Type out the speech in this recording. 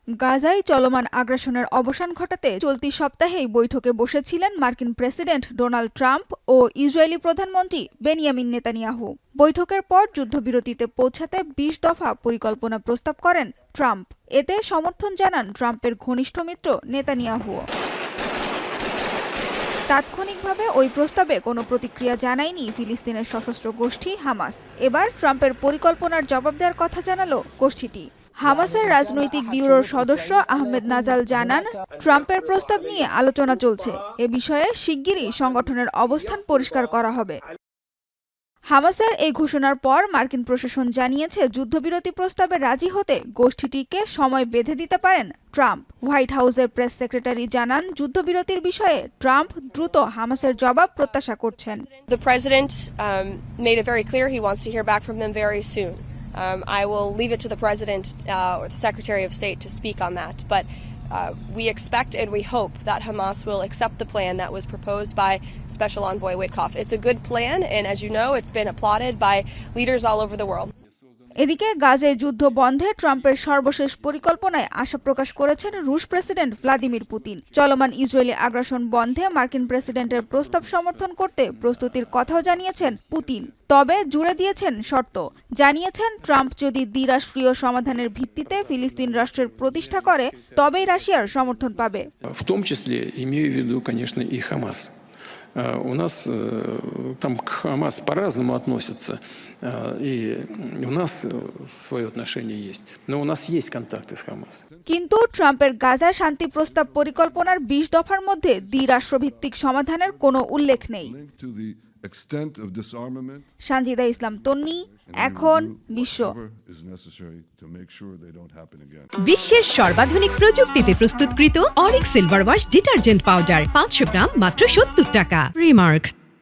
গাজায় চলমান আগ্রাসনের অবসান ঘটাতে চলতি সপ্তাহেই বৈঠকে বসেছিলেন মার্কিন প্রেসিডেন্ট ডোনাল্ড ট্রাম্প ও ইসরায়েলি প্রধানমন্ত্রী বেনিয়ামিন নেতানিয়াহু। বৈঠকের পর যুদ্ধবিরতিতে পৌঁছাতে ২০ দফা পরিকল্পনা প্রস্তাব করেন ট্রাম্প। এতে সমর্থন জানান ট্রাম্পের ঘনিষ্ঠ মিত্র নেতানিয়াহুও। তাৎক্ষণিকভাবে ওই প্রস্তাবে কোনো প্রতিক্রিয়া জানায়নি ফিলিস্তিনের সশস্ত্র গোষ্ঠী হামাস। এবার ট্রাম্পের পরিকল্পনার জবাব দেওয়ার কথা জানালো গোষ্ঠীটি। হামাসের রাজনৈতিক ব্যুরোর সদস্য আহমেদ নাজাল জানান, ট্রাম্পের প্রস্তাব নিয়ে আলোচনা চলছে। এ বিষয়ে শিগগিরই সংগঠনের অবস্থান পরিষ্কার করা হবে। হামাসের এই ঘোষণার পর মার্কিন প্রশাসন জানিয়েছে যুদ্ধবিরতি প্রস্তাবে রাজি হতে গোষ্ঠীটিকে সময় বেঁধে দিতে পারেন ট্রাম্প। হোয়াইট হাউসের প্রেস সেক্রেটারি জানান, যুদ্ধবিরতির বিষয়ে ট্রাম্প দ্রুত হামাসের জবাব প্রত্যাশা করছেন। The president made it very clear he wants to hear back from them very soon. I will leave it to the president or the Secretary of State to speak on that, but we expect and we hope that Hamas will accept the plan that was proposed by Special Envoy Witkoff. It's a good plan, and as you know, it's been applauded by leaders all over the world. এদিকে গাজায় যুদ্ধ বন্ধে ট্রাম্পের সর্বশেষ পরিকল্পনায় আশা প্রকাশ করেছেন রুশ president Vladimir Putin. চলমান ইসরায়েলি আগ্রাসন বন্ধে মার্কিন প্রেসিডেন্টের প্রস্তাব সমর্থন করতে প্রস্তুতির কথাও জানিয়েছেন পুতিন। তবে জুড়ে দিয়েছেন শর্ত। জানিয়েছেন, ট্রাম্প যদি দ্বিরাষ্ট্রীয় সমাধানের ভিত্তিতে ফিলিস্তিন রাষ্ট্রের প্রতিষ্ঠা করে তবেই রাশিয়ার সমর্থন পাবে। В том числе имею в виду, конечно, и Хамас. У нас там к Хамас по-разному относятся, и у нас свое отношение есть. Но у нас есть контакты с Хамас. কিন্তু ট্রাম্পের গাজা শান্তি প্রস্তাব পরিকল্পনার ২০ দফার মধ্যে দ্বিরাষ্ট্রভিত্তিক সমাধানের কোনো উল্লেখ নেই। সানজিদা ইসলাম তন্নি, এখন বিশ্ব। বিশ্বের সর্বাধুনিক প্রযুক্তিতে প্রস্তুতকৃত Arik silver wash detergent powder ৫০০ গ্রাম মাত্র ৭০ টাকা। রিমার্ক।